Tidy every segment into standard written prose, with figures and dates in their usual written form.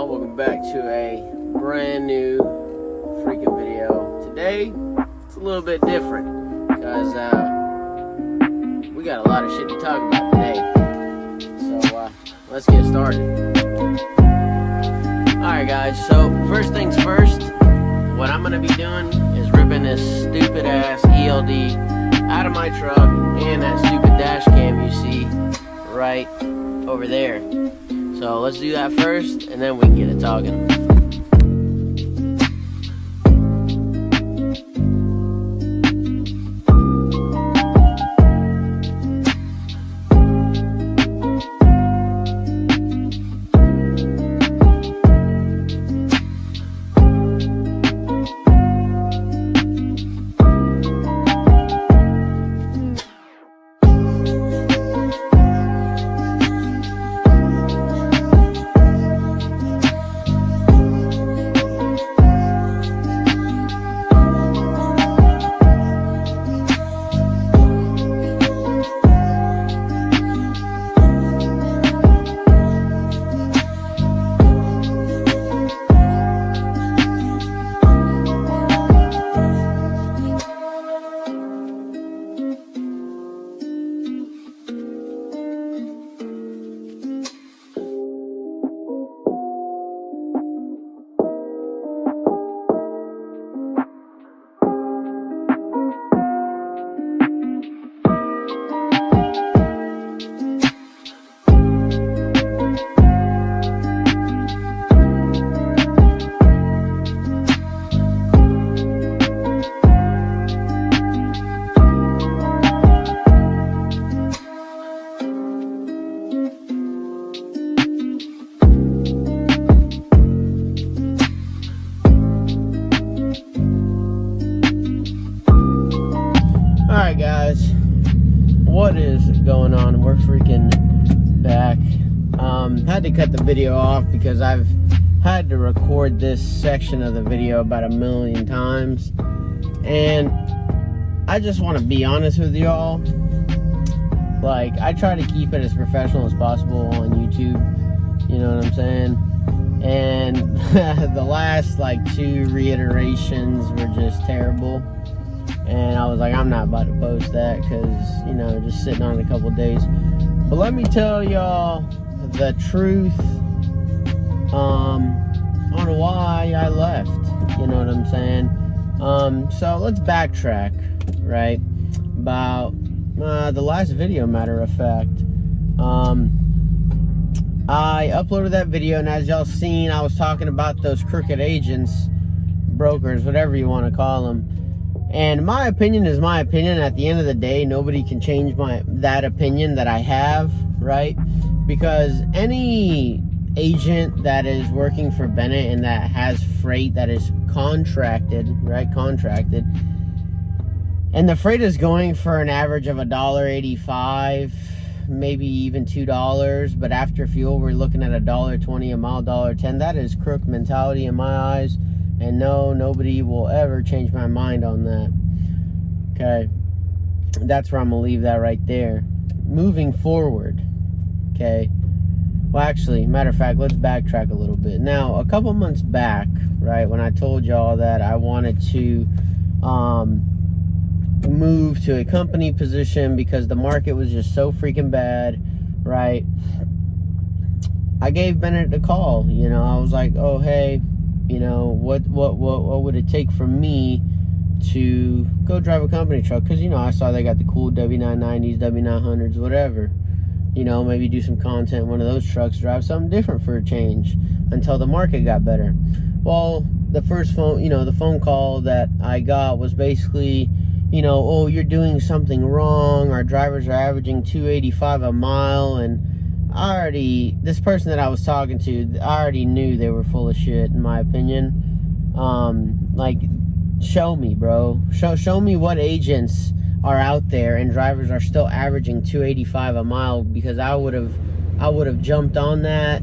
y'all, welcome back to a brand new freaking video. Today it's a little bit different because we got a lot of shit to talk about today, so let's get started. Alright guys, so first things first, what I'm gonna be doing is ripping this stupid ass ELD out of my truck and that stupid dash cam you see right over there. So let's do that first, and then we can get it talking. Alright guys, what is going on? We're freaking back. Had to cut the video off because I've had to record this section of the video about 1,000,000 times, and I just want to be honest with y'all. Like, I try to keep it as professional as possible on YouTube, you know what I'm saying? And the last like 2 reiterations were just terrible. And I was like, I'm not about to post that because, you know, just sitting on it a couple days. But let me tell y'all the truth on why I left. You know what I'm saying? So let's backtrack, right? About the last video, matter of fact. I uploaded that video, and as y'all seen, I was talking about those crooked agents, brokers, whatever you want to call them. And my opinion is my opinion. At the end of the day, nobody can change that opinion that I have, right? Because any agent that is working for Bennett and that has freight that is contracted, right? Contracted. And the freight is going for an average of $1.85, maybe even $2. But after fuel, we're looking at $1.20 a mile, $1.10. That is crook mentality in my eyes. And no, nobody will ever change my mind on that. Okay. That's where I'm going to leave that right there. Moving forward. Okay. Well, actually, matter of fact, let's backtrack a little bit. Now, a couple months back, right, when I told y'all that I wanted to move to a company position because the market was just so freaking bad, right? I gave Bennett a call. You know, I was like, oh, hey, you know, what would it take for me to go drive a company truck? Because, you know, I saw they got the cool W990s, W900s, whatever. You know, maybe do some content in one of those trucks, drive something different for a change until the market got better. Well, the first phone, you know, the phone call that I got was basically, you know, oh, you're doing something wrong. Our drivers are averaging $2.85 a mile, and this person that I was talking to, I already knew they were full of shit, in my opinion. Like, show me, bro. Show me what agents are out there and drivers are still averaging $2.85 a mile, because I would have jumped on that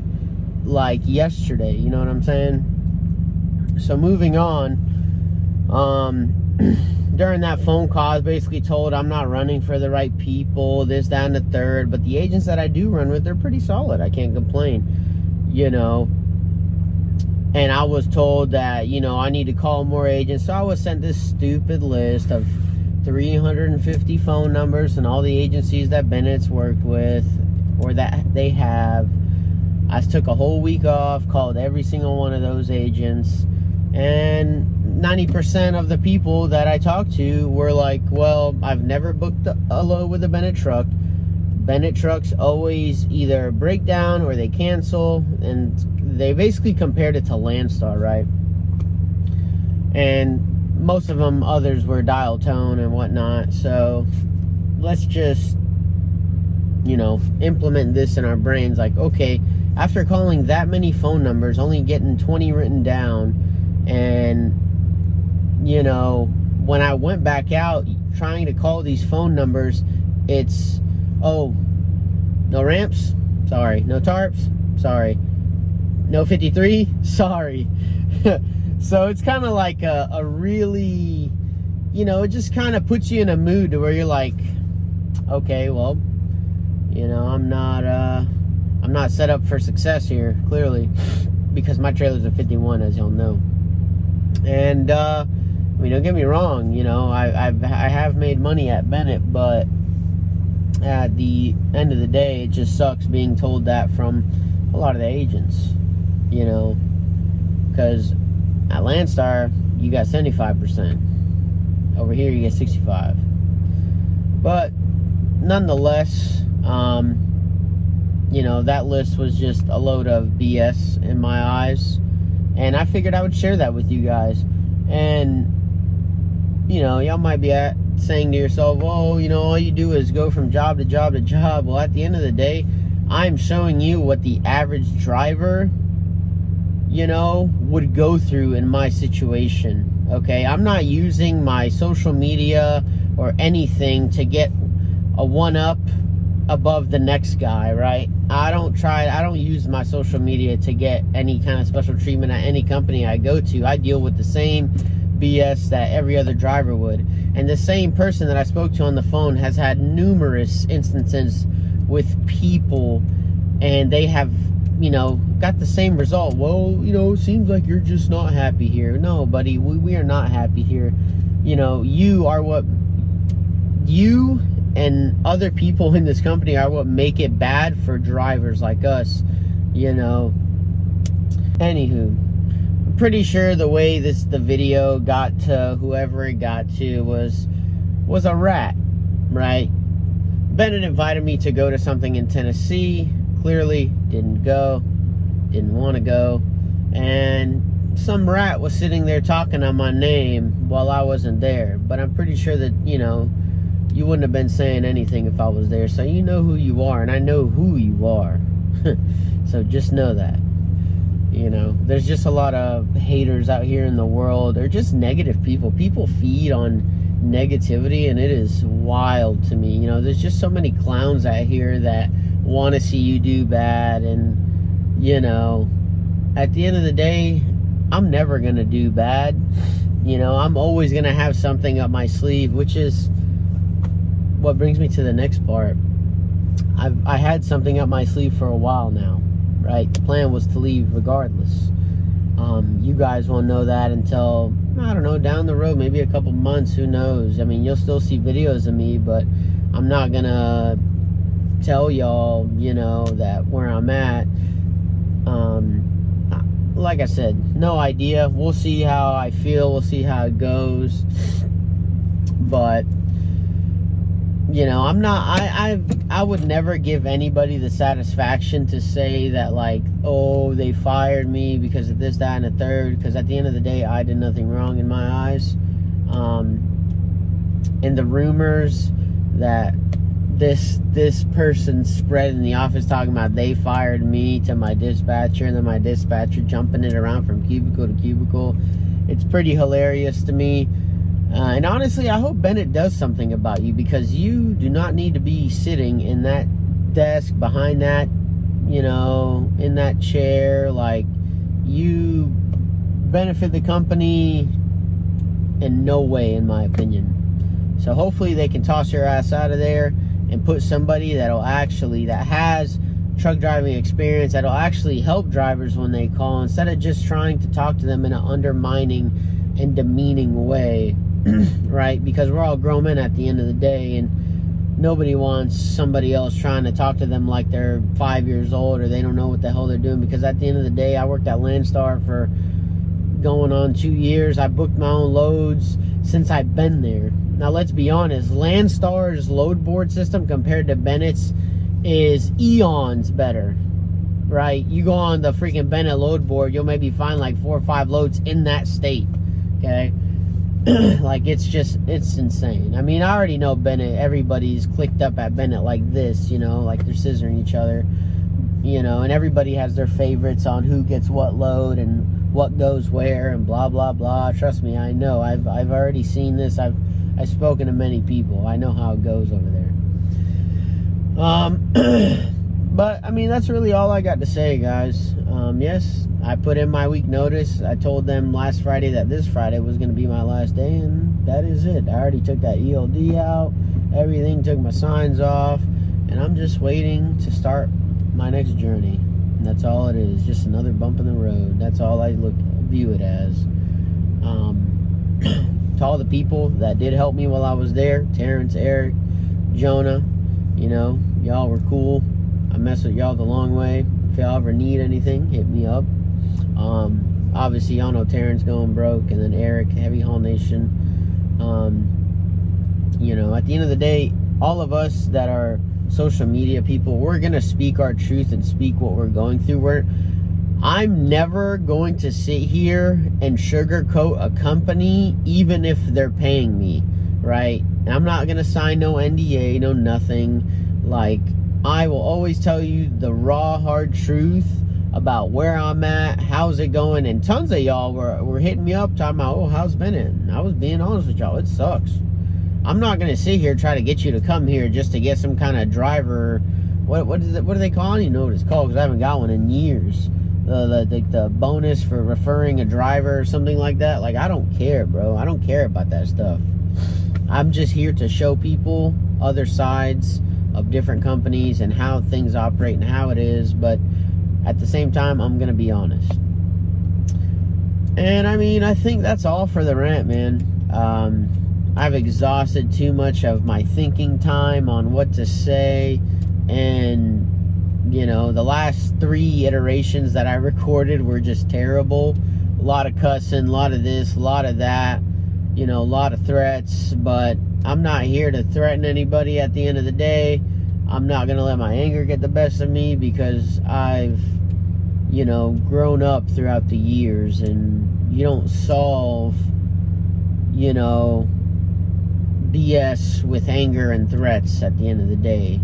like yesterday. You know what I'm saying? So moving on, during that phone call, I was basically told I'm not running for the right people, this, that, and the third. But the agents that I do run with, they're pretty solid. I can't complain, you know. And I was told that, you know, I need to call more agents. So I was sent this stupid list of 350 phone numbers and all the agencies that Bennett's worked with or that they have. I took a whole week off, called every single one of those agents, and 90% of the people that I talked to were like, well, I've never booked a load with a Bennett truck. Bennett trucks always either break down or they cancel, and they basically compared it to Landstar, right? And most of them, others were dial tone and whatnot. So let's just, you know, implement this in our brains. Like, okay, after calling that many phone numbers, only getting 20 written down, and, you know, when I went back out trying to call these phone numbers, it's, oh, no ramps? Sorry. No tarps? Sorry. No 53? Sorry. So it's kind of like a really, you know, it just kind of puts you in a mood to where you're like, okay, well, you know, I'm not set up for success here, clearly, because my trailer's a 51, as y'all know. And I mean, don't get me wrong, you know, I have made money at Bennett, but at the end of the day, it just sucks being told that from a lot of the agents, you know, because at Landstar, you got 75%. Over here, you get 65%. But nonetheless, you know, that list was just a load of BS in my eyes. And I figured I would share that with you guys. And, you know, y'all might be saying to yourself, well, you know, all you do is go from job to job to job. Well, at the end of the day, I'm showing you what the average driver, you know, would go through in my situation. Okay, I'm not using my social media or anything to get a one-up above the next guy, right? I don't use my social media to get any kind of special treatment at any company I go to. I deal with the same BS that every other driver would. And the same person that I spoke to on the phone has had numerous instances with people, and they have, you know, got the same result. Well, you know, it seems like you're just not happy here. No, buddy, we are not happy here. You know, you and other people in this company are what make it bad for drivers like us, you know. Anywho, I'm pretty sure the way the video got to whoever it got to was a rat, right? Bennett invited me to go to something in Tennessee. Clearly didn't go, didn't want to go, and some rat was sitting there talking on my name while I wasn't there. But I'm pretty sure that, you know, you wouldn't have been saying anything if I was there. So you know who you are, and I know who you are. So just know that. You know, there's just a lot of haters out here in the world. They're just negative people. People feed on negativity, and it is wild to me. You know, there's just so many clowns out here that want to see you do bad. And, you know, at the end of the day, I'm never going to do bad. You know, I'm always going to have something up my sleeve, which is what brings me to the next part. I had something up my sleeve for a while now, right? The plan was to leave regardless. You guys won't know that until, I don't know, down the road, maybe a couple months, who knows? I mean, you'll still see videos of me, but I'm not gonna tell y'all, you know, that where I'm at. Like I said, no idea. We'll see how I feel. We'll see how it goes. But, you know, I'm not, I would never give anybody the satisfaction to say that, like, oh, they fired me because of this, that, and the third, because at the end of the day, I did nothing wrong in my eyes. And the rumors that this person spread in the office talking about they fired me to my dispatcher, and then my dispatcher jumping it around from cubicle to cubicle, it's pretty hilarious to me. And honestly, I hope Bennett does something about you, because you do not need to be sitting in that desk, behind that, you know, in that chair. Like, you benefit the company in no way, in my opinion. So hopefully they can toss your ass out of there and put somebody that has truck driving experience that'll actually help drivers when they call, instead of just trying to talk to them in an undermining and demeaning way, right? Because we're all grown men at the end of the day, and nobody wants somebody else trying to talk to them like they're 5 years old or they don't know what the hell they're doing. Because at the end of the day, I worked at Landstar for going on 2 years. I booked my own loads since I've been there. Now, let's be honest. Landstar's load board system compared to Bennett's is eons better, right? You go on the freaking Bennett load board, you'll maybe find like 4 or 5 loads in that state, okay? Like, it's insane. I mean, I already know Bennett. Everybody's clicked up at Bennett like this, you know, like they're scissoring each other, you know, and everybody has their favorites on who gets what load and what goes where and blah, blah, blah. Trust me, I know. I've already seen this. I've spoken to many people. I know how it goes over there. But, I mean, that's really all I got to say, guys. Yes, I put in my week notice. I told them last Friday that this Friday was going to be my last day, and that is it. I already took that ELD out, everything, took my signs off, and I'm just waiting to start my next journey. And that's all it is, just another bump in the road. That's all I view it as. To all the people that did help me while I was there, Terrence, Eric, Jonah, you know, y'all were cool. I mess with y'all the long way. If y'all ever need anything, hit me up. Obviously, y'all know Terrence going broke, and then Eric, Heavy Haul Nation. You know, at the end of the day, all of us that are social media people, we're going to speak our truth and speak what we're going through. I'm never going to sit here and sugarcoat a company, even if they're paying me, right? I'm not going to sign no NDA, no nothing. Like, I will always tell you the raw, hard truth about where I'm at, how's it going, and tons of y'all were hitting me up talking about, oh, how's Bennett? And I was being honest with y'all, it sucks. I'm not going to sit here try to get you to come here just to get some kind of driver, what are they calling? You know what it's called, because I haven't got one in years. The bonus for referring a driver or something like that. Like, I don't care, bro. I don't care about that stuff. I'm just here to show people other sides of different companies and how things operate and how it is, but at the same time, I'm gonna be honest. And I mean, I think that's all for the rant, man. I've exhausted too much of my thinking time on what to say, and you know, the last 3 iterations that I recorded were just terrible. A lot of cussing, a lot of this, a lot of that, you know, a lot of threats, but I'm not here to threaten anybody at the end of the day. I'm not going to let my anger get the best of me, because I've, you know, grown up throughout the years, and you don't solve, you know, BS with anger and threats at the end of the day.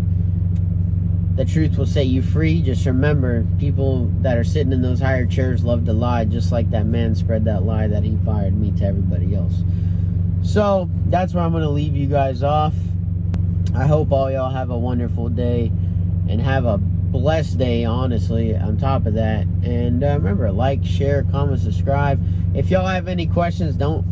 The truth will set you free. Just remember, people that are sitting in those higher chairs love to lie, just like that man spread that lie that he fired me to everybody else. So that's where I'm going to leave you guys off. I hope all y'all have a wonderful day and have a blessed day, honestly, on top of that. And remember, like, share, comment, subscribe. If y'all have any questions, don't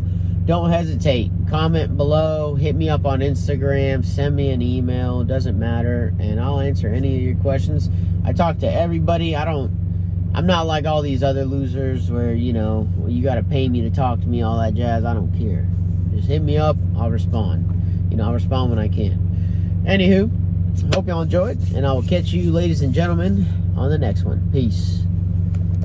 hesitate. Comment below, hit me up on Instagram, send me an email, doesn't matter, and I'll answer any of your questions. I talk to everybody. I'm not like all these other losers where, you know, you got to pay me to talk to me, all that jazz. I don't care. Just hit me up, I'll respond. You know, I'll respond when I can. Anywho, hope y'all enjoyed, and I will catch you, ladies and gentlemen, on the next one. Peace.